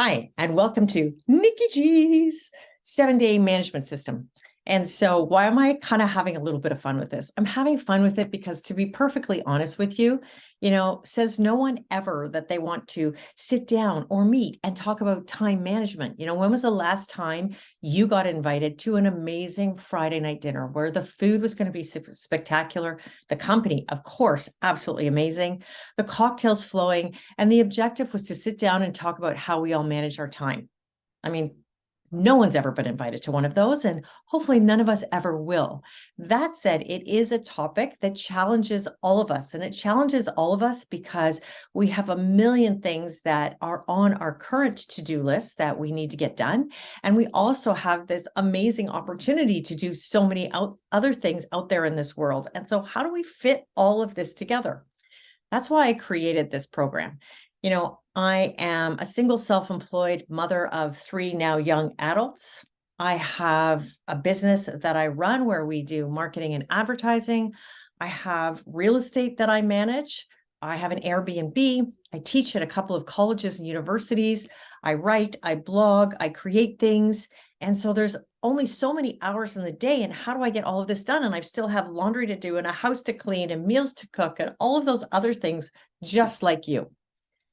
Hi, and welcome to Nicky G's 7-day management system. And so, why am I kind of having a little bit of fun with this? I'm having fun with it because, to be perfectly honest with you, says no one ever that they want to sit down or meet and talk about time management. When was the last time you got invited to an amazing Friday night dinner where the food was going to be spectacular? The company, of course, absolutely amazing. The cocktails flowing, and the objective was to sit down and talk about how we all manage our time. I mean, no one's ever been invited to one of those, and hopefully none of us ever will. That said, it is a topic that challenges all of us, and it challenges all of us because we have a million things that are on our current to-do list that we need to get done. And we also have this amazing opportunity to do so many other things out there in this world. And so how do we fit all of this together? That's why I created this program. I am a single self-employed mother of 3 now young adults. I have a business that I run where we do marketing and advertising. I have real estate that I manage. I have an Airbnb. I teach at a couple of colleges and universities. I write, I blog, I create things. And so there's only so many hours in the day. And how do I get all of this done? And I still have laundry to do and a house to clean and meals to cook and all of those other things, just like you.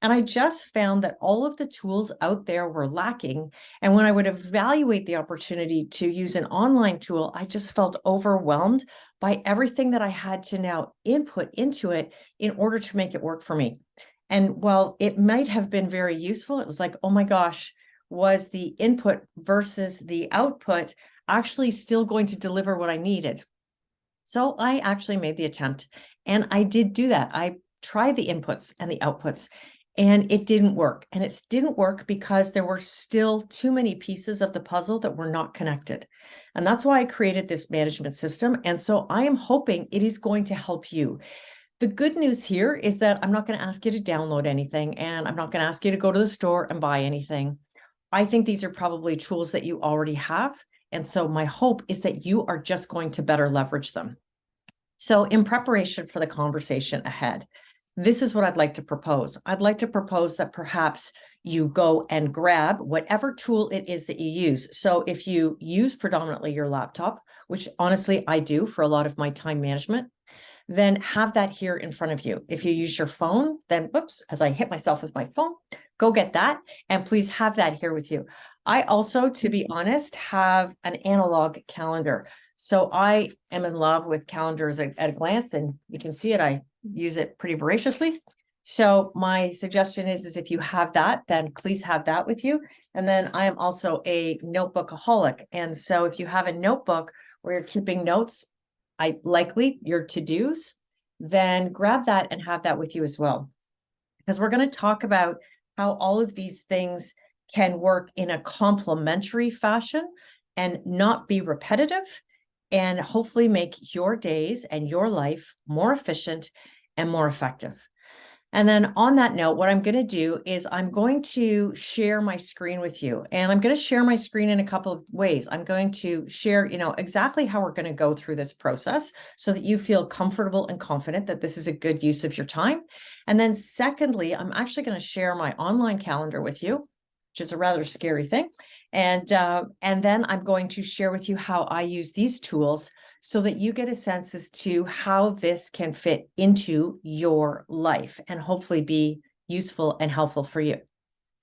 And I just found that all of the tools out there were lacking. And when I would evaluate the opportunity to use an online tool, I just felt overwhelmed by everything that I had to now input into it in order to make it work for me. And while it might have been very useful, it was like, oh my gosh, was the input versus the output actually still going to deliver what I needed? So I actually made the attempt, and I did do that. I tried the inputs and the outputs, and it didn't work. And it didn't work because there were still too many pieces of the puzzle that were not connected. And that's why I created this management system. And so I am hoping it is going to help you. The good news here is that I'm not going to ask you to download anything, and I'm not going to ask you to go to the store and buy anything. I think these are probably tools that you already have. And so my hope is that you are just going to better leverage them. So in preparation for the conversation ahead, this is what I'd like to propose. I'd like to propose that perhaps you go and grab whatever tool it is that you use. So if you use predominantly your laptop, which honestly I do for a lot of my time management, then have that here in front of you. If you use your phone, then whoops, as I hit myself with my phone, go get that. And please have that here with you. I also, to be honest, have an analog calendar. So I am in love with calendars at a glance, and you can see it. I use it pretty voraciously. So my suggestion is if you have that, then please have that with you. And then I am also a notebookaholic. And so if you have a notebook where you're keeping notes, likely your to-dos, then grab that and have that with you as well. Because we're going to talk about how all of these things can work in a complementary fashion and not be repetitive, and hopefully make your days and your life more efficient and more effective. And then on that note, what I'm going to do is I'm going to share my screen with you. And I'm going to share my screen in a couple of ways. I'm going to share, exactly how we're going to go through this process so that you feel comfortable and confident that this is a good use of your time. And then secondly, I'm actually going to share my online calendar with you, which is a rather scary thing. And then I'm going to share with you how I use these tools so that you get a sense as to how this can fit into your life and hopefully be useful and helpful for you.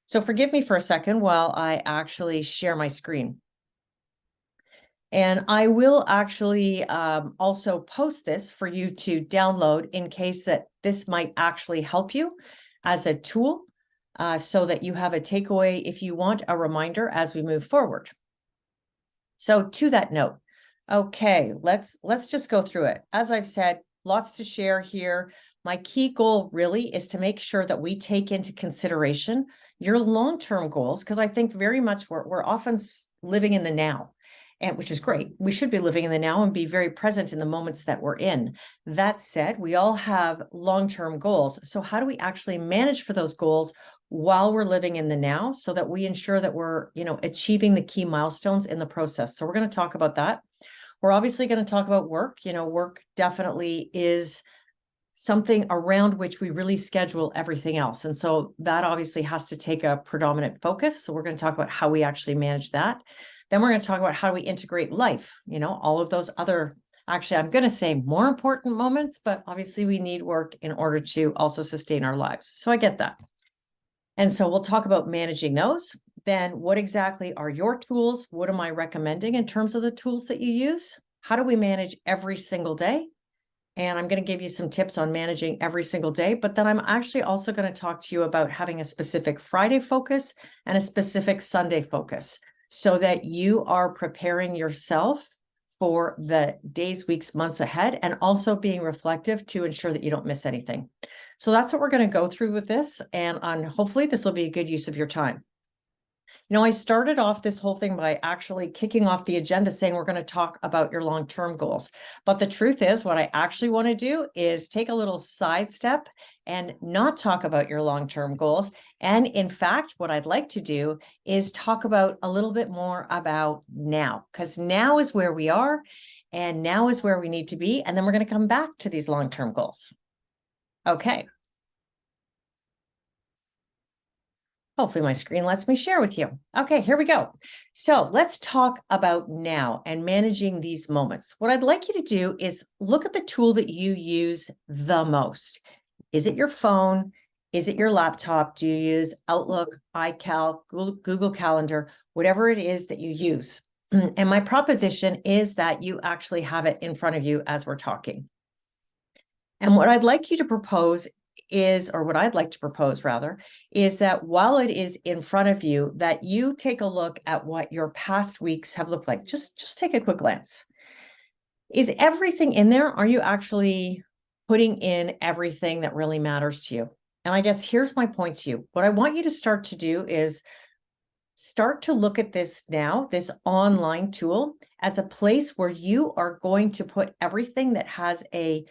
So forgive me for a second while I actually share my screen. And I will actually also post this for you to download in case that this might actually help you as a tool, so that you have a takeaway if you want a reminder as we move forward. So to that note, okay, let's just go through it. As I've said, lots to share here. My key goal really is to make sure that we take into consideration your long-term goals, because I think very much we're often living in the now, and which is great. We should be living in the now and be very present in the moments that we're in. That said, we all have long-term goals. So how do we actually manage for those goals while we're living in the now so that we ensure that we're, achieving the key milestones in the process? So we're going to talk about that. We're obviously going to talk about work. Work definitely is something around which we really schedule everything else. And so that obviously has to take a predominant focus. So we're going to talk about how we actually manage that. Then we're going to talk about how do we integrate life, all of those other, actually, I'm going to say more important moments, but obviously we need work in order to also sustain our lives. So I get that. And so we'll talk about managing those. Then what exactly are your tools? What am I recommending in terms of the tools that you use? How do we manage every single day? And I'm going to give you some tips on managing every single day, but then I'm actually also going to talk to you about having a specific Friday focus and a specific Sunday focus so that you are preparing yourself for the days, weeks, months ahead, and also being reflective to ensure that you don't miss anything. So that's what we're going to go through with this. And hopefully this will be a good use of your time. I started off this whole thing by actually kicking off the agenda saying we're going to talk about your long-term goals. But the truth is, what I actually want to do is take a little sidestep and not talk about your long-term goals. And in fact, what I'd like to do is talk about a little bit more about now, because now is where we are and now is where we need to be. And then we're going to come back to these long-term goals. Okay. Hopefully my screen lets me share with you. Okay, here we go. So let's talk about now and managing these moments. What I'd like you to do is look at the tool that you use the most. Is it your phone? Is it your laptop? Do you use Outlook, iCal, Google Calendar, whatever it is that you use? And my proposition is that you actually have it in front of you as we're talking. And what I'd like you to propose is, or what I'd like to propose rather, is that while it is in front of you, that you take a look at what your past weeks have looked like. Just take a quick glance. Is everything in there? Are you actually putting in everything that really matters to you? And I guess here's my point to you. What I want you to start to do is start to look at this now, this online tool, as a place where you are going to put everything that has a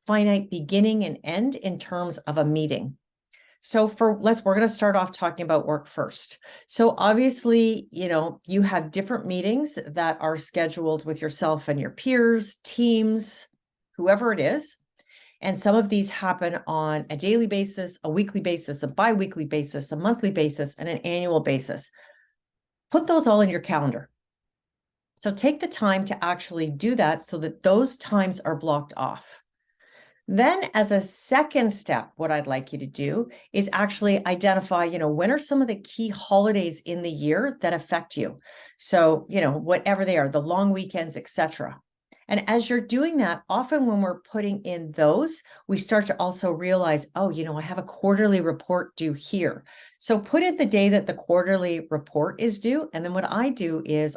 finite beginning and end in terms of a meeting. So we're going to start off talking about work first. So obviously, you have different meetings that are scheduled with yourself and your peers, teams, whoever it is. And some of these happen on a daily basis, a weekly basis, a bi-weekly basis, a monthly basis, and an annual basis. Put those all in your calendar. So take the time to actually do that so that those times are blocked off. Then as a second step, what I'd like you to do is actually identify, when are some of the key holidays in the year that affect you? So, whatever they are, the long weekends, etc. And as you're doing that, often when we're putting in those, we start to also realize, oh, I have a quarterly report due here. So put in the day that the quarterly report is due. And then what I do is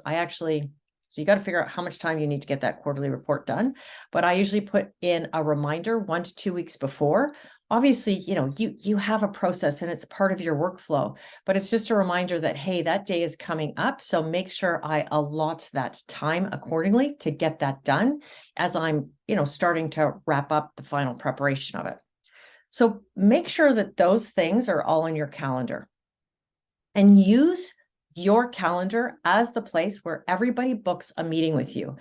so you got to figure out how much time you need to get that quarterly report done. But I usually put in a reminder 1 to 2 weeks before. Obviously, you have a process and it's part of your workflow, but it's just a reminder that, hey, that day is coming up. So make sure I allot that time accordingly to get that done as I'm, starting to wrap up the final preparation of it. So make sure that those things are all in your calendar and use your calendar as the place where everybody books a meeting with you.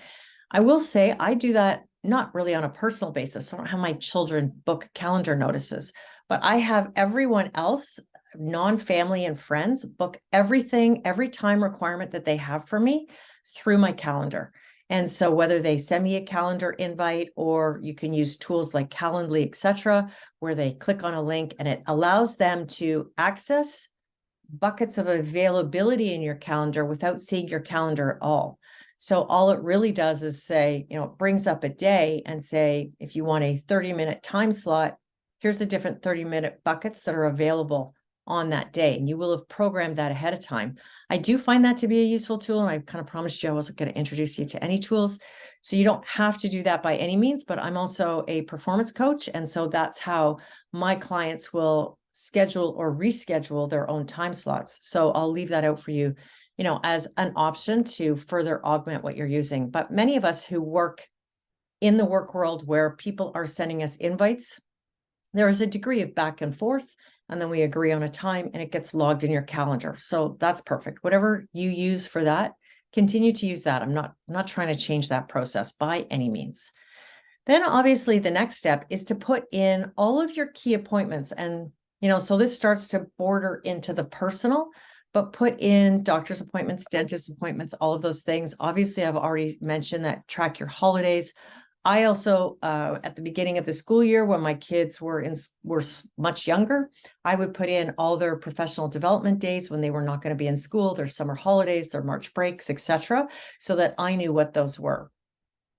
I will say I do that not really on a personal basis. I don't have my children book calendar notices, but I have everyone else, non-family and friends, book everything, every time requirement that they have for me through my calendar. And so whether they send me a calendar invite, or you can use tools like Calendly, etc., where they click on a link and it allows them to access buckets of availability in your calendar without seeing your calendar at all. So all it really does is say, it brings up a day and say, if you want a 30-minute time slot, here's the different 30-minute buckets that are available on that day. And you will have programmed that ahead of time. I do find that to be a useful tool. And I kind of promised you I wasn't going to introduce you to any tools. So you don't have to do that by any means, but I'm also a performance coach. And so that's how my clients will schedule or reschedule their own time slots. So I'll leave that out for you, as an option to further augment what you're using. But many of us who work in the work world where people are sending us invites, there is a degree of back and forth, and then we agree on a time and it gets logged in your calendar. So that's perfect. Whatever you use for that, continue to use that. I'm not trying to change that process by any means. Then obviously the next step is to put in all of your key appointments. And, so this starts to border into the personal, but put in doctor's appointments, dentist appointments, all of those things. Obviously, I've already mentioned that track your holidays. I also, at the beginning of the school year, when my kids were much younger, I would put in all their professional development days when they were not going to be in school, their summer holidays, their March breaks, etc., so that I knew what those were.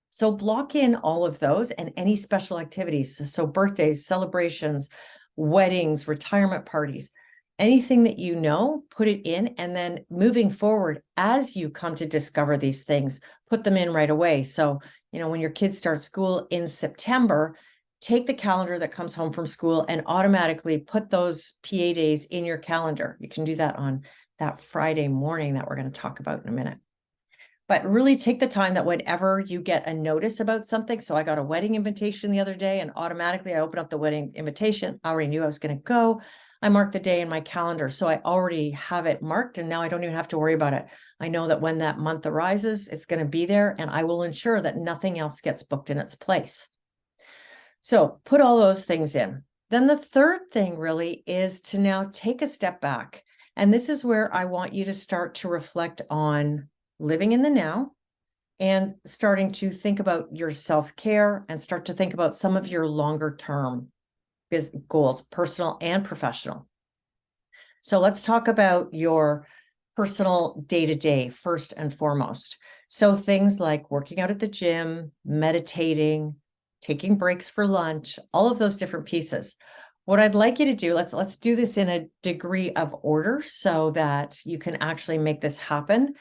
So block in all of those and any special activities. So birthdays, celebrations, weddings, retirement parties, anything that put it in. And then moving forward, as you come to discover these things, put them in right away. So, when your kids start school in September, take the calendar that comes home from school and automatically put those PA days in your calendar. You can do that on that Friday morning that we're going to talk about in a minute. But really take the time that whenever you get a notice about something. So I got a wedding invitation the other day, and automatically I opened up the wedding invitation. I already knew I was going to go. I marked the day in my calendar. So I already have it marked, and now I don't even have to worry about it. I know that when that month arises, it's going to be there, and I will ensure that nothing else gets booked in its place. So put all those things in. Then the third thing really is to now take a step back. And this is where I want you to start to reflect on living in the now and starting to think about your self-care and start to think about some of your longer term goals, personal and professional. So let's talk about your personal day-to-day first and foremost. So things like working out at the gym, meditating, taking breaks for lunch, all of those different pieces. What I'd like you to do, let's do this in a degree of order so that you can actually make this happen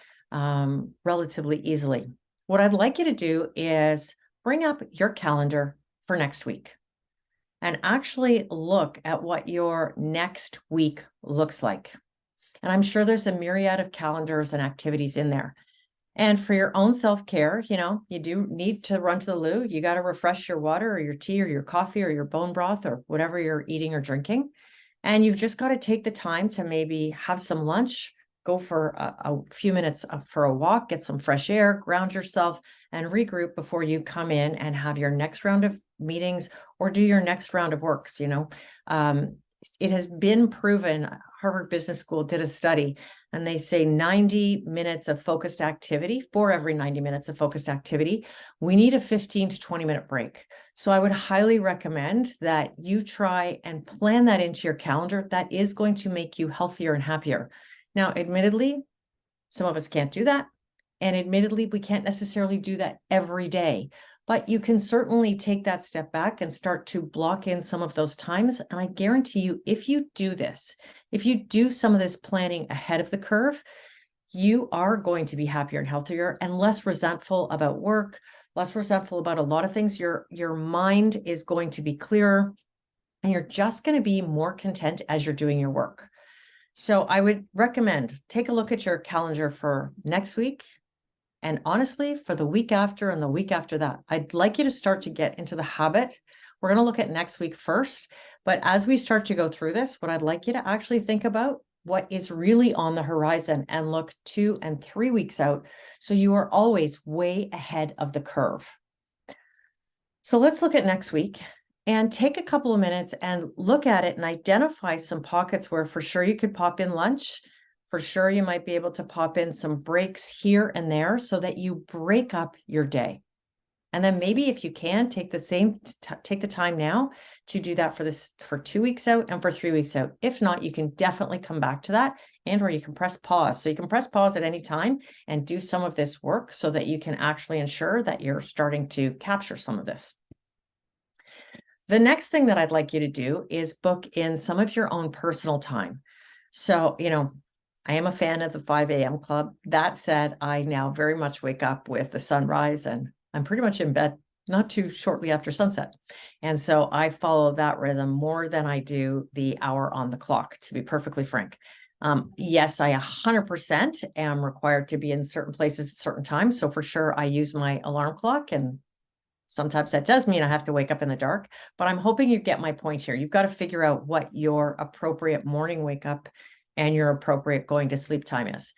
relatively easily. What I'd like you to do is bring up your calendar for next week and actually look at what your next week looks like. And I'm sure there's a myriad of calendars and activities in there. And for your own self-care, you do need to run to the loo. You got to refresh your water or your tea or your coffee or your bone broth or whatever you're eating or drinking. And you've just got to take the time to maybe have some lunch, go for a few minutes for a walk, get some fresh air, ground yourself, and regroup before you come in and have your next round of meetings or do your next round of works. It has been proven, Harvard Business School did a study, and they say 90 minutes of focused activity, for every 90 minutes of focused activity, we need a 15 to 20-minute break. So I would highly recommend that you try and plan that into your calendar. That is going to make you healthier and happier. Now, admittedly, some of us can't do that. And admittedly, we can't necessarily do that every day. But you can certainly take that step back and start to block in some of those times. And I guarantee you, if you do this, if you do some of this planning ahead of the curve, you are going to be happier and healthier and less resentful about work, less resentful about a lot of things. Your mind is going to be clearer, and you're just going to be more content as you're doing your work. So I would recommend take a look at your calendar for next week. And honestly, for the week after and the week after that, I'd like you to start to get into the habit. We're going to look at next week first. But as we start to go through this, what I'd like you to actually think about what is really on the horizon and look 2 and 3 weeks out. So you are always way ahead of the curve. So let's look at next week and take a couple of minutes and look at it and identify some pockets where for sure you could pop in lunch. For sure, you might be able to pop in some breaks here and there so that you break up your day. And then maybe if you can take the time now to do that for 2 weeks out and for 3 weeks out. If not, you can definitely come back to that, and or you can press pause. So you can press pause at any time and do some of this work so that you can actually ensure that you're starting to capture some of this. The next thing that I'd like you to do is book in some of your own personal time. So, I am a fan of the 5 a.m. club. That said, I now very much wake up with the sunrise, and I'm pretty much in bed not too shortly after sunset. And so I follow that rhythm more than I do the hour on the clock, to be perfectly frank. Yes, I 100% am required to be in certain places at certain times. So for sure, I use my alarm clock, and sometimes that does mean I have to wake up in the dark, but I'm hoping you get my point here. You've got to figure out what your appropriate morning wake up and your appropriate going to sleep time is.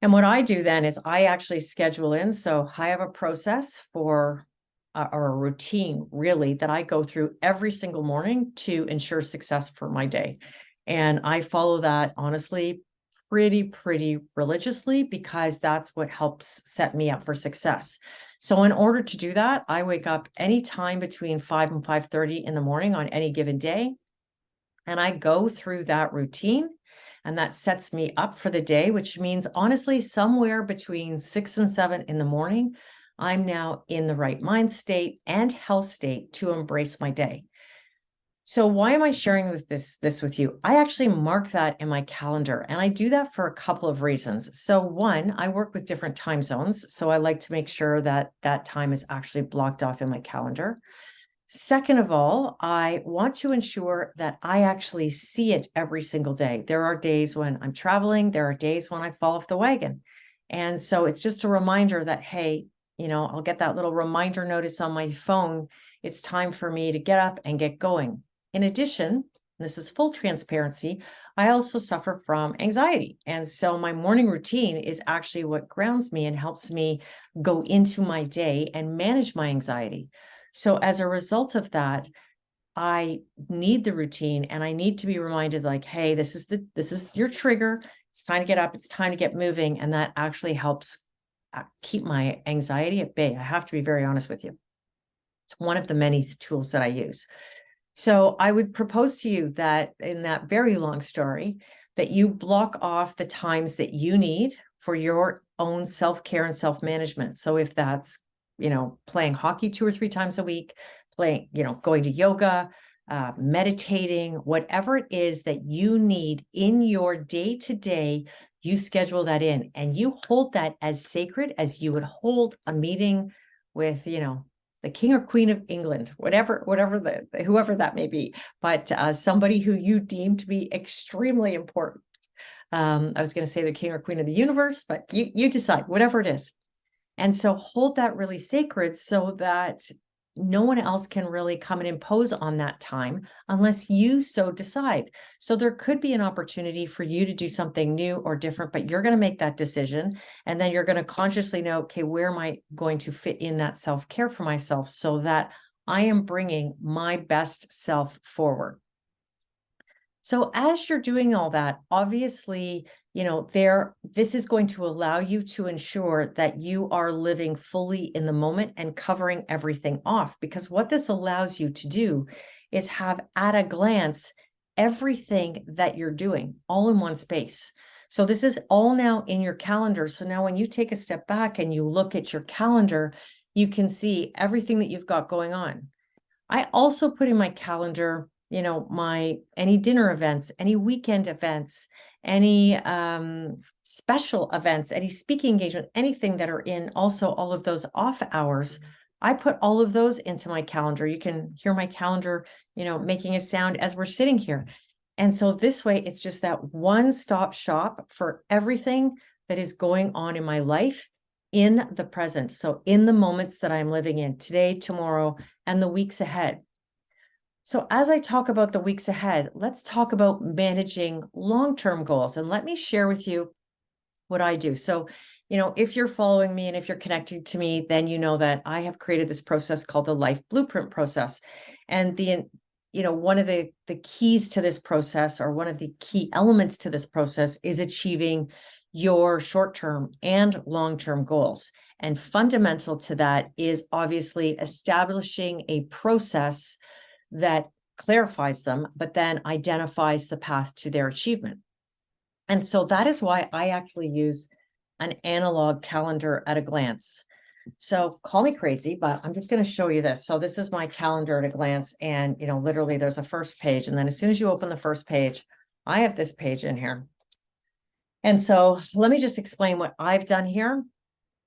And what I do then is I actually schedule in. So I have a process for or a routine really that I go through every single morning to ensure success for my day. And I follow that honestly pretty religiously because that's what helps set me up for success. So in order to do that, I wake up anytime between 5 and 5:30 in the morning on any given day. And I go through that routine, and that sets me up for the day, which means honestly, somewhere between 6 and 7 in the morning, I'm now in the right mind state and health state to embrace my day. So why am I sharing this with you? I actually mark that in my calendar, and I do that for a couple of reasons. So one, I work with different time zones, so I like to make sure that that time is actually blocked off in my calendar. Second of all, I want to ensure that I actually see it every single day. There are days when I'm traveling, there are days when I fall off the wagon. And so it's just a reminder that, hey, I'll get that little reminder notice on my phone. It's time for me to get up and get going. In addition, this is full transparency, I also suffer from anxiety. And so my morning routine is actually what grounds me and helps me go into my day and manage my anxiety. So as a result of that, I need the routine and I need to be reminded like, hey, this is your trigger. It's time to get up. It's time to get moving. And that actually helps keep my anxiety at bay. I have to be very honest with you. It's one of the many tools that I use. So I would propose to you that in that very long story, that you block off the times that you need for your own self-care and self-management. So if that's, playing hockey 2 or 3 times a week, going to yoga, meditating, whatever it is that you need in your day to day, you schedule that in and you hold that as sacred as you would hold a meeting with, the king or queen of England, whoever that may be, but somebody who you deem to be extremely important. I was going to say the king or queen of the universe, but you decide, whatever it is. And so hold that really sacred so that no one else can really come and impose on that time unless you so decide. So there could be an opportunity for you to do something new or different, but you're going to make that decision. And then you're going to consciously know, okay, where am I going to fit in that self-care for myself so that I am bringing my best self forward. So as you're doing all that, obviously, this is going to allow you to ensure that you are living fully in the moment and covering everything off. Because what this allows you to do is have at a glance everything that you're doing all in one space. So this is all now in your calendar. So now when you take a step back and you look at your calendar, you can see everything that you've got going on. I also put in my calendar any dinner events, any weekend events, any special events, any speaking engagement, anything that are in also all of those off hours. I put all of those into my calendar. You can hear my calendar, making a sound as we're sitting here. And so this way, it's just that one-stop shop for everything that is going on in my life in the present. So in the moments that I'm living in today, tomorrow, and the weeks ahead. So as I talk about the weeks ahead, let's talk about managing long-term goals. And let me share with you what I do. So, if you're following me and if you're connected to me, then you know that I have created this process called the Life Blueprint process. And one of the keys to this process, or one of the key elements to this process, is achieving your short-term and long-term goals. And fundamental to that is obviously establishing a process that clarifies them, but then identifies the path to their achievement. And so that is why I actually use an analog calendar at a glance. So call me crazy, but I'm just going to show you this. So this is my calendar at a glance. And, literally there's a first page. And then as soon as you open the first page, I have this page in here. And so let me just explain what I've done here.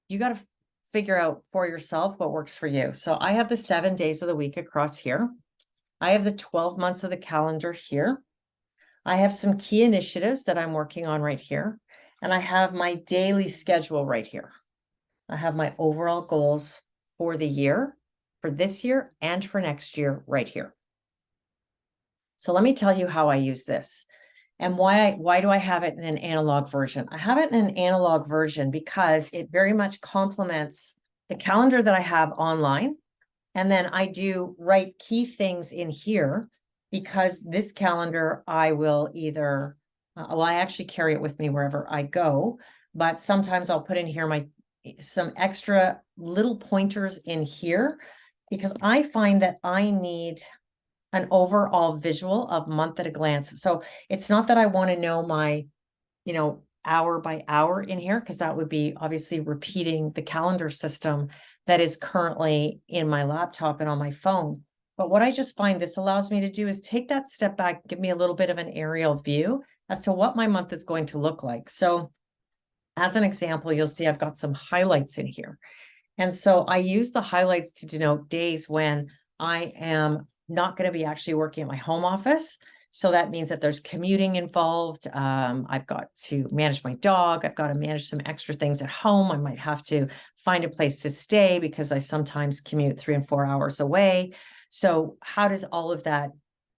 You got to figure out for yourself what works for you. So I have the 7 days of the week across here. I have the 12 months of the calendar here. I have some key initiatives that I'm working on right here. And I have my daily schedule right here. I have my overall goals for the year, for this year, and for next year right here. So let me tell you how I use this and why do I have it in an analog version? I have it in an analog version because it very much complements the calendar that I have online. And then I do write key things in here because this calendar, I will either, well, I actually carry it with me wherever I go, but sometimes I'll put in here some extra little pointers in here because I find that I need an overall visual of month at a glance. So it's not that I want to know my, hour by hour in here, because that would be obviously repeating the calendar system that is currently in my laptop and on my phone. But what I just find this allows me to do is take that step back, give me a little bit of an aerial view as to what my month is going to look like. So as an example, you'll see I've got some highlights in here. And so I use the highlights to denote days when I am not going to be actually working at my home office. So that means that there's commuting involved. I've got to manage my dog. I've got to manage some extra things at home. I might have to find a place to stay because I sometimes commute 3 and 4 hours away. So how does all of that,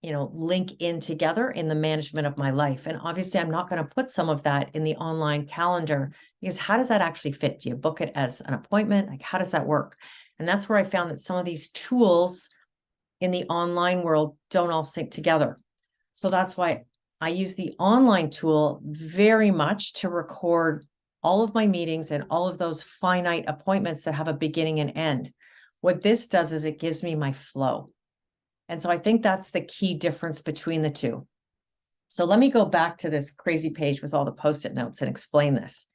link in together in the management of my life? And obviously, I'm not going to put some of that in the online calendar because how does that actually fit? Do you book it as an appointment? Like, how does that work? And that's where I found that some of these tools in the online world don't all sync together. So that's why I use the online tool very much to record all of my meetings and all of those finite appointments that have a beginning and end. What this does is it gives me my flow. And so I think that's the key difference between the two. So let me go back to this crazy page with all the Post-it notes and explain this.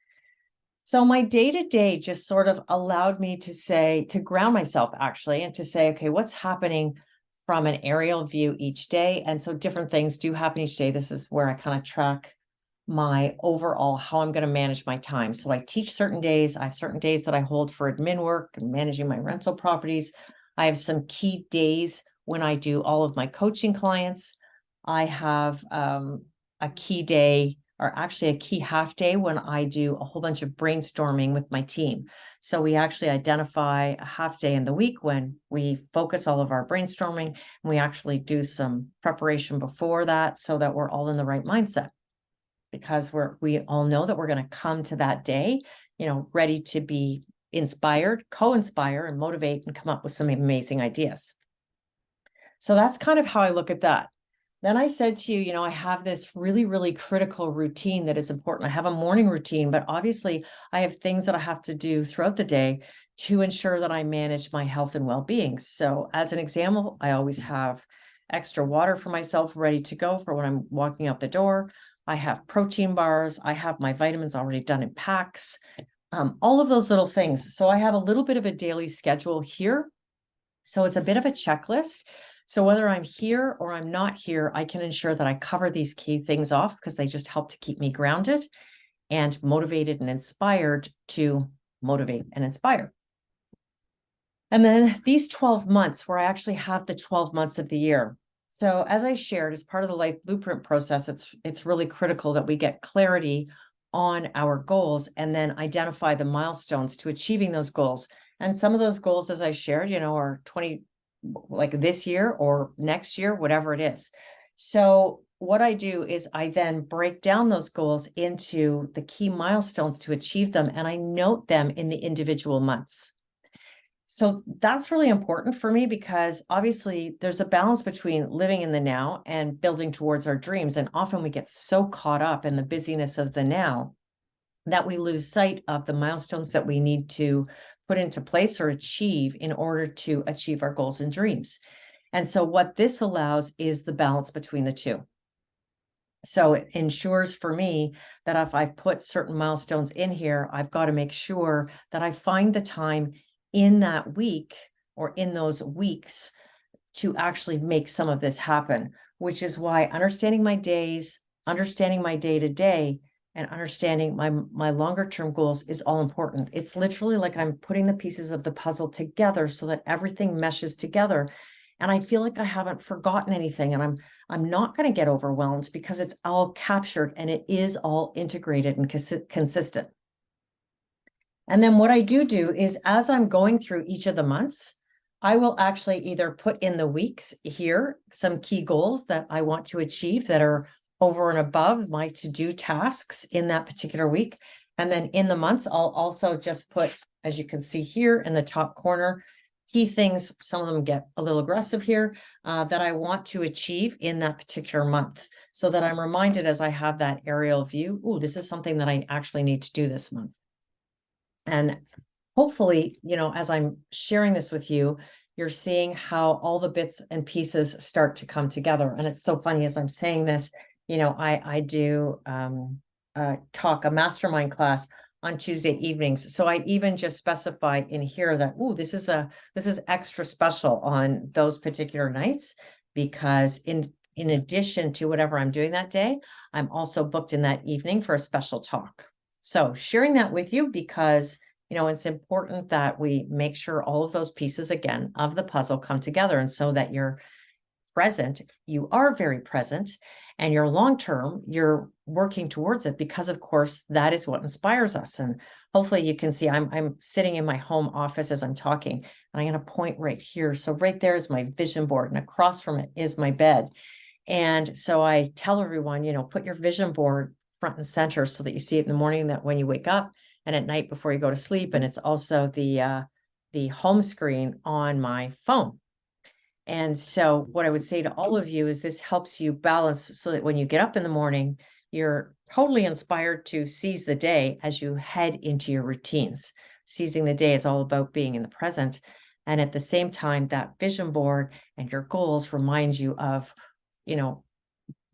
So my day-to-day just sort of allowed me to ground myself actually, and to say, okay, what's happening from an aerial view each day? And so different things do happen each day. This is where I kind of track my overall, how I'm going to manage my time. So I teach certain days. I have certain days that I hold for admin work and managing my rental properties. I have some key days when I do all of my coaching clients. I have a key day, or actually a key half day, when I do a whole bunch of brainstorming with my team. So we actually identify a half day in the week when we focus all of our brainstorming, and we actually do some preparation before that so that we're all in the right mindset, because we all know that we're going to come to that day, ready to be inspired, co-inspire, and motivate and come up with some amazing ideas. So that's kind of how I look at that. Then I said to you, I have this really, really critical routine that is important. I have a morning routine, but obviously I have things that I have to do throughout the day to ensure that I manage my health and well-being. So as an example, I always have extra water for myself ready to go for when I'm walking out the door. I have protein bars. I have my vitamins already done in packs, all of those little things. So I have a little bit of a daily schedule here. So it's a bit of a checklist. So whether I'm here or I'm not here, I can ensure that I cover these key things off because they just help to keep me grounded and motivated and inspired to motivate and inspire. And then these 12 months where I actually have the 12 months of the year. So as I shared, as part of the life blueprint process, it's really critical that we get clarity on our goals and then identify the milestones to achieving those goals. And some of those goals, as I shared, are 20, like this year or next year, whatever it is. So what I do is I then break down those goals into the key milestones to achieve them, and I note them in the individual months. So that's really important for me because obviously there's a balance between living in the now and building towards our dreams. And often we get so caught up in the busyness of the now that we lose sight of the milestones that we need to put into place or achieve in order to achieve our goals and dreams. And so what this allows is the balance between the two. So it ensures for me that if I've put certain milestones in here, I've got to make sure that I find the time in that week or in those weeks to actually make some of this happen, which is why understanding my days, understanding my day-to-day, and understanding my longer term goals is all important. It's literally like I'm putting the pieces of the puzzle together so that everything meshes together. And I feel like I haven't forgotten anything, and I'm not going to get overwhelmed because it's all captured and it is all integrated and consistent. And then what I do is as I'm going through each of the months, I will actually either put in the weeks here some key goals that I want to achieve that are over and above my to-do tasks in that particular week. And then in the months, I'll also just put, as you can see here in the top corner, key things, some of them get a little aggressive here, that I want to achieve in that particular month, so that I'm reminded as I have that aerial view, oh, this is something that I actually need to do this month. And hopefully, as I'm sharing this with you, you're seeing how all the bits and pieces start to come together. And it's so funny as I'm saying this, I do talk a mastermind class on Tuesday evenings. So I even just specify in here that, this is extra special on those particular nights, because in addition to whatever I'm doing that day, I'm also booked in that evening for a special talk. So sharing that with you because it's important that we make sure all of those pieces again of the puzzle come together, and so that you're present, you are very present, and you're long-term, you're working towards it, because of course that is what inspires us. And hopefully you can see I'm sitting in my home office as I'm talking, and I'm going to point right here. So right there is my vision board, and across from it is my bed. And so I tell everyone, put your vision board front and center so that you see it in the morning, that when you wake up, and at night before you go to sleep. And it's also the home screen on my phone. And so what I would say to all of you is this helps you balance, so that when you get up in the morning, you're totally inspired to seize the day as you head into your routines. Seizing the day is all about being in the present. And at the same time, that vision board and your goals remind you of,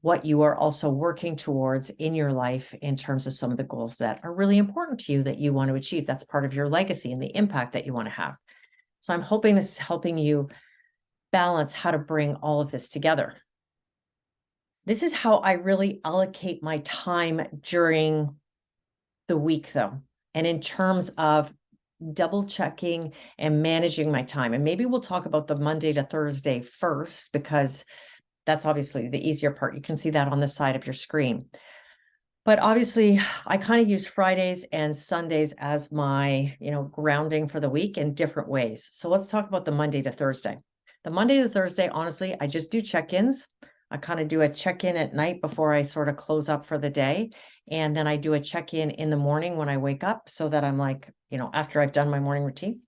what you are also working towards in your life in terms of some of the goals that are really important to you that you want to achieve. That's part of your legacy and the impact that you want to have. So I'm hoping this is helping you balance how to bring all of this together. This is how I really allocate my time during the week, though, and in terms of double checking and managing my time. And maybe we'll talk about the Monday to Thursday first, because that's obviously the easier part. You can see that on the side of your screen. But obviously, I kind of use Fridays and Sundays as my, grounding for the week in different ways. So let's talk about the Monday to Thursday. The Monday to Thursday, honestly, I just do check-ins. I kind of do a check-in at night before I sort of close up for the day. And then I do a check-in in the morning when I wake up, so that I'm like, after I've done my morning routine,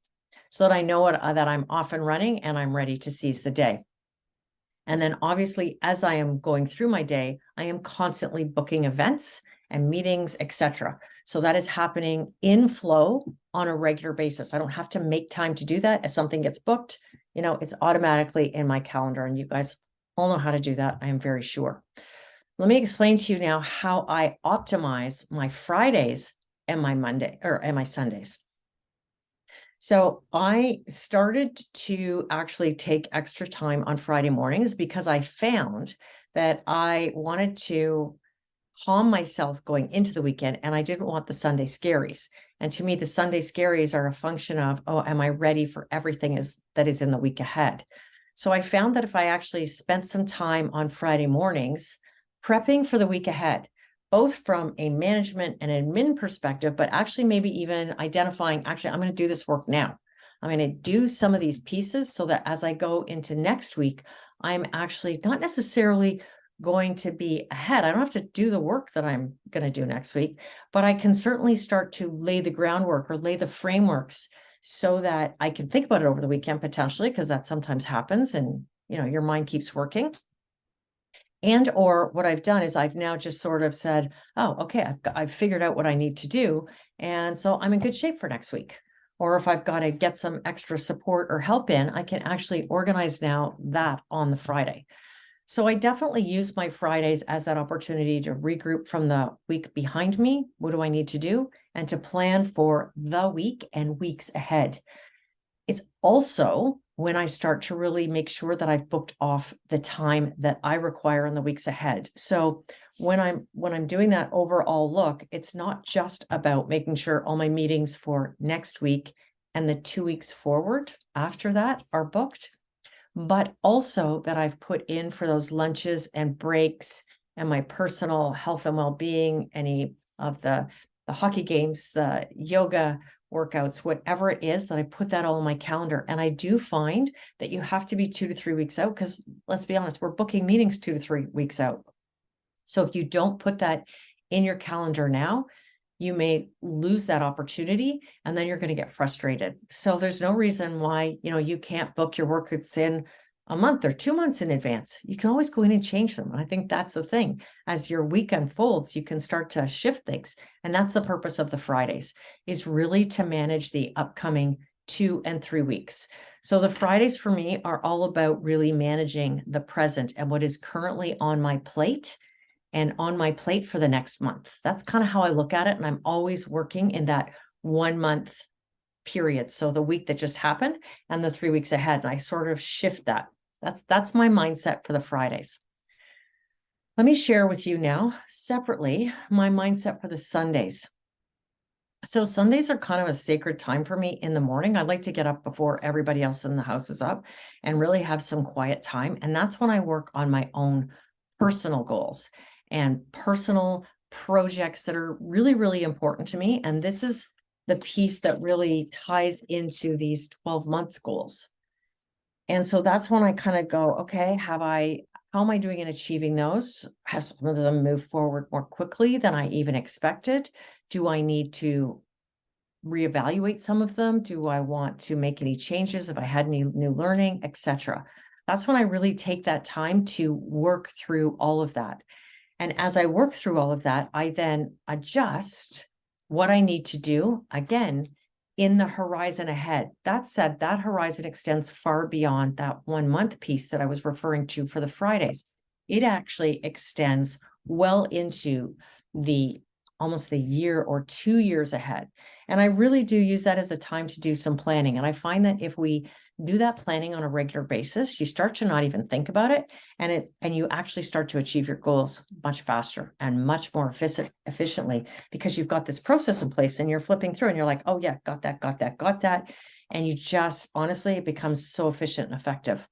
so that I know that I'm off and running and I'm ready to seize the day. And then obviously, as I am going through my day, I am constantly booking events and meetings, etc. So that is happening in flow on a regular basis. I don't have to make time to do that. As something gets booked, it's automatically in my calendar. And you guys all know how to do that, I am very sure. Let me explain to you now how I optimize my Fridays and my my Sundays. So I started to actually take extra time on Friday mornings, because I found that I wanted to calm myself going into the weekend, and I didn't want the Sunday scaries. And to me, the Sunday scaries are a function of, am I ready for everything that is in the week ahead? So I found that if I actually spent some time on Friday mornings prepping for the week ahead, both from a management and admin perspective, but actually maybe even identifying, I'm going to do this work now. I'm going to do some of these pieces so that as I go into next week, I'm actually not necessarily going to be ahead. I don't have to do the work that I'm going to do next week, but I can certainly start to lay the groundwork or lay the frameworks so that I can think about it over the weekend potentially, because that sometimes happens and, your mind keeps working. And or what I've done is I've now just sort of said, okay, I've figured out what I need to do. And so I'm in good shape for next week. Or if I've got to get some extra support or help in, I can actually organize now that on the Friday. So I definitely use my Fridays as that opportunity to regroup from the week behind me. What do I need to do? And to plan for the week and weeks ahead. It's also when I start to really make sure that I've booked off the time that I require in the weeks ahead. So when I'm doing that overall look, it's not just about making sure all my meetings for next week and the 2 weeks forward after that are booked, but also that I've put in for those lunches and breaks and my personal health and well-being, any of the hockey games, the yoga workouts, whatever it is, that I put that all in my calendar. And I do find that you have to be 2 to 3 weeks out, because let's be honest, we're booking meetings 2 to 3 weeks out. So if you don't put that in your calendar now, you may lose that opportunity, and then you're going to get frustrated. So there's no reason why, you can't book your workouts in a month or 2 months in advance. You can always go in and change them. And I think that's the thing. As your week unfolds, you can start to shift things. And that's the purpose of the Fridays, is really to manage the upcoming 2 and 3 weeks. So the Fridays for me are all about really managing the present and what is currently on my plate and on my plate for the next month. That's kind of how I look at it. And I'm always working in that 1 month period. So the week that just happened and the 3 weeks ahead. And I sort of shift that. That's my mindset for the Fridays. Let me share with you now separately my mindset for the Sundays. So Sundays are kind of a sacred time for me in the morning. I like to get up before everybody else in the house is up and really have some quiet time. And that's when I work on my own personal goals and personal projects that are really, really important to me. And this is the piece that really ties into these 12-month goals. And so that's when I kind of go, okay, how am I doing in achieving those? Have some of them move forward more quickly than I even expected? Do I need to reevaluate some of them? Do I want to make any changes if I had any new learning, etc.? That's when I really take that time to work through all of that. And as I work through all of that, I then adjust what I need to do, again, in the horizon ahead. That said, that horizon extends far beyond that 1 month piece that I was referring to for the Fridays. It actually extends well into almost the year or 2 years ahead. And I really do use that as a time to do some planning. And I find that if we do that planning on a regular basis, you start to not even think about it, and you actually start to achieve your goals much faster and much more efficiently, because you've got this process in place and you're flipping through and you're like, oh yeah, got that. And you just, honestly, it becomes so efficient and effective.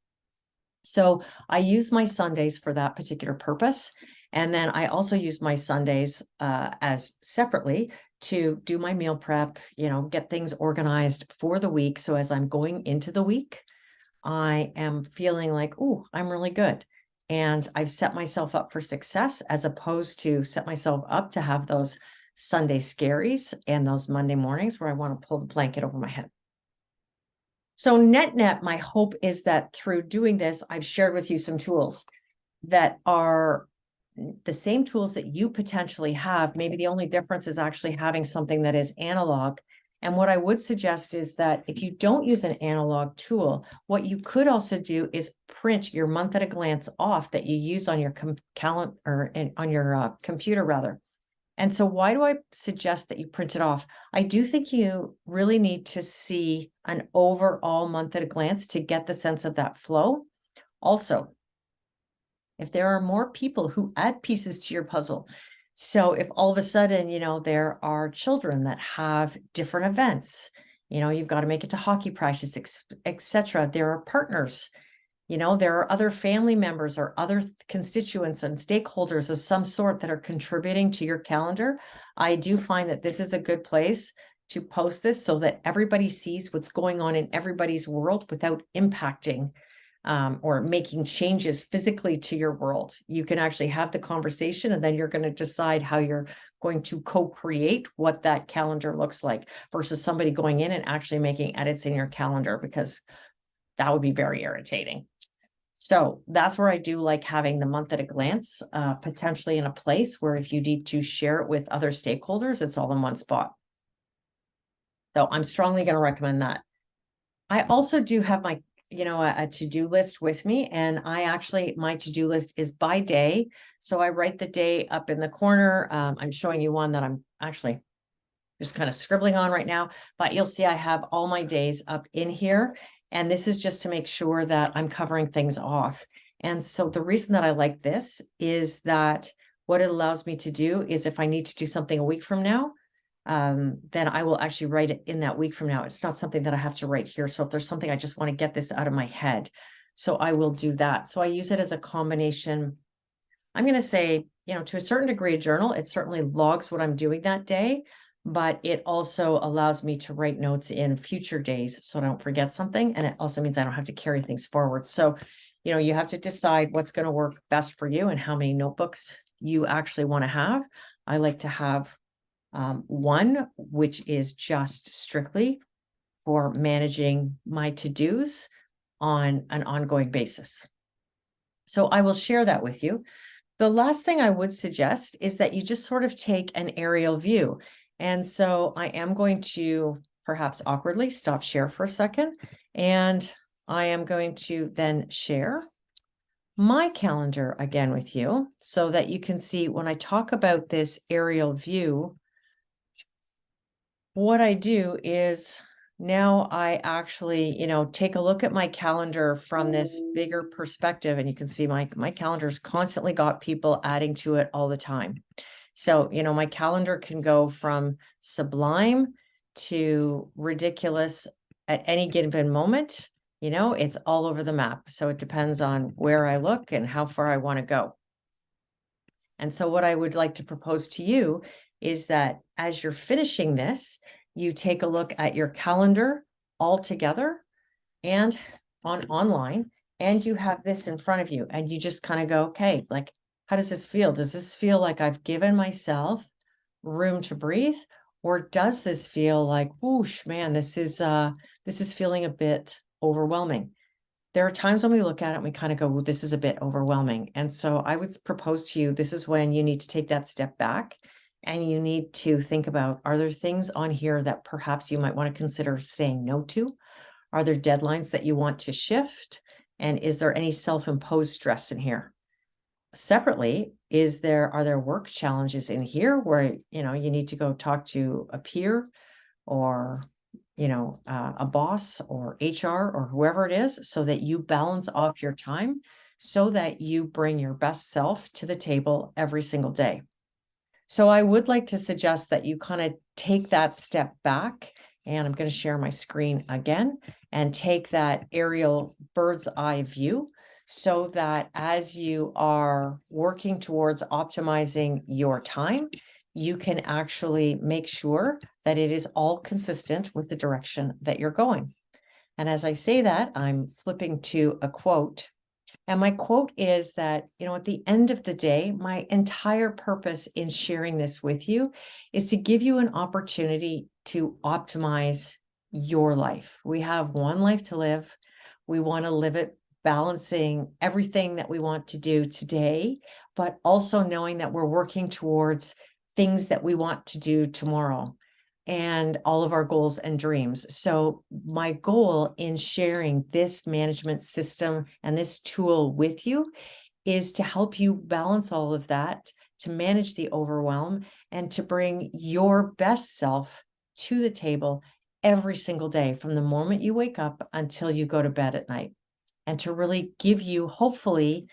So I use my Sundays for that particular purpose. And then I also use my Sundays as separately to do my meal prep, get things organized for the week. So as I'm going into the week, I am feeling like, oh, I'm really good. And I've set myself up for success, as opposed to set myself up to have those Sunday scaries and those Monday mornings where I want to pull the blanket over my head. So net, my hope is that through doing this, I've shared with you some tools that are the same tools that you potentially have. Maybe the only difference is actually having something that is analog. And what I would suggest is that if you don't use an analog tool, what you could also do is print your month at a glance off that you use on your calendar, or on your computer rather. And so why do I suggest that you print it off? I do think you really need to see an overall month at a glance to get the sense of that flow. Also, if there are more people who add pieces to your puzzle. So if all of a sudden, there are children that have different events, you've got to make it to hockey practice, etc. There are partners, there are other family members or other constituents and stakeholders of some sort that are contributing to your calendar. I do find that this is a good place to post this so that everybody sees what's going on in everybody's world without impacting or making changes physically to your world. You can actually have the conversation, and then you're going to decide how you're going to co-create what that calendar looks like, versus somebody going in and actually making edits in your calendar, because that would be very irritating. So that's where I do like having the month at a glance, potentially in a place where if you need to share it with other stakeholders, it's all in one spot. So I'm strongly going to recommend that. I also do have my a to-do list with me, and my to-do list is by day. So I write the day up in the corner. I'm showing you one that I'm actually just kind of scribbling on right now, but you'll see I have all my days up in here. And this is just to make sure that I'm covering things off. And so the reason that I like this is that what it allows me to do is, if I need to do something a week from now, then I will actually write it in that week from now. It's not something that I have to write here. So if there's something I just want to get this out of my head, so I will do that. So I use it as a combination. I'm going to say, to a certain degree, a journal. It certainly logs what I'm doing that day, but it also allows me to write notes in future days so I don't forget something. And it also means I don't have to carry things forward. So, you have to decide what's going to work best for you and how many notebooks you actually want to have. I like to have One, which is just strictly for managing my to-dos on an ongoing basis. So I will share that with you. The last thing I would suggest is that you just sort of take an aerial view. And so I am going to perhaps awkwardly stop share for a second. And I am going to then share my calendar again with you so that you can see when I talk about this aerial view, what I do is now I actually, take a look at my calendar from this bigger perspective, and you can see my calendar's constantly got people adding to it all the time. So, my calendar can go from sublime to ridiculous at any given moment. It's all over the map. So it depends on where I look and how far I want to go. And so what I would like to propose to you is that as you're finishing this, you take a look at your calendar all together and online, and you have this in front of you, and you just kind of go, okay, like, how does this feel? Does this feel like I've given myself room to breathe? Or does this feel like, whoosh, man, this is feeling a bit overwhelming? There are times when we look at it and we kind of go, well, this is a bit overwhelming. And so I would propose to you, this is when you need to take that step back and you need to think about, are there things on here that perhaps you might want to consider saying no to? Are there deadlines that you want to shift? And is there any self-imposed stress in here? Separately, are there work challenges in here where, you need to go talk to a peer or a boss or HR or whoever it is, so that you balance off your time so that you bring your best self to the table every single day. So I would like to suggest that you kind of take that step back, and I'm going to share my screen again and take that aerial bird's eye view so that as you are working towards optimizing your time, you can actually make sure that it is all consistent with the direction that you're going. And as I say that, I'm flipping to a quote. And my quote is that, at the end of the day, my entire purpose in sharing this with you is to give you an opportunity to optimize your life. We have one life to live. We want to live it balancing everything that we want to do today, but also knowing that we're working towards things that we want to do tomorrow and all of our goals and dreams. So my goal in sharing this management system and this tool with you is to help you balance all of that, to manage the overwhelm, and to bring your best self to the table every single day from the moment you wake up until you go to bed at night, and to really give you, hopefully,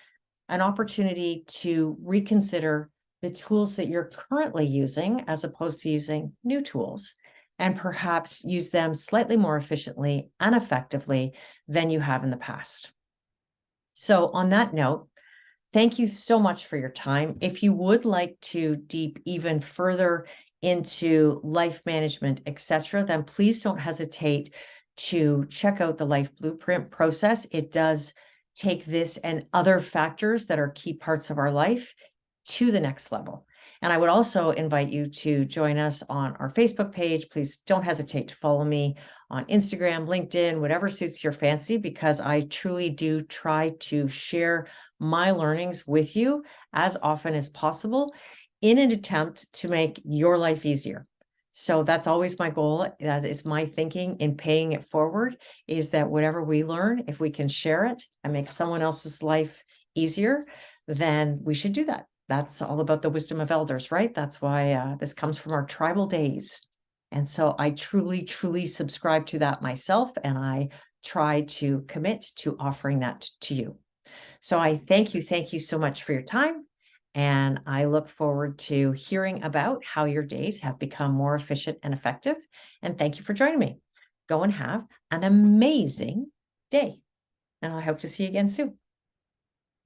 an opportunity to reconsider the tools that you're currently using as opposed to using new tools, and perhaps use them slightly more efficiently and effectively than you have in the past. So on that note, thank you so much for your time. If you would like to deep even further into life management, etc., then please don't hesitate to check out the Life Blueprint process. It does take this and other factors that are key parts of our life to the next level. And I would also invite you to join us on our Facebook page. Please don't hesitate to follow me on Instagram, LinkedIn, whatever suits your fancy, because I truly do try to share my learnings with you as often as possible in an attempt to make your life easier. So that's always my goal. That is my thinking in paying it forward, is that whatever we learn, if we can share it and make someone else's life easier, then we should do that. That's all about the wisdom of elders, right? That's why this comes from our tribal days. And so I truly, truly subscribe to that myself, and I try to commit to offering that to you. So I thank you so much for your time. And I look forward to hearing about how your days have become more efficient and effective. And thank you for joining me. Go and have an amazing day. And I hope to see you again soon.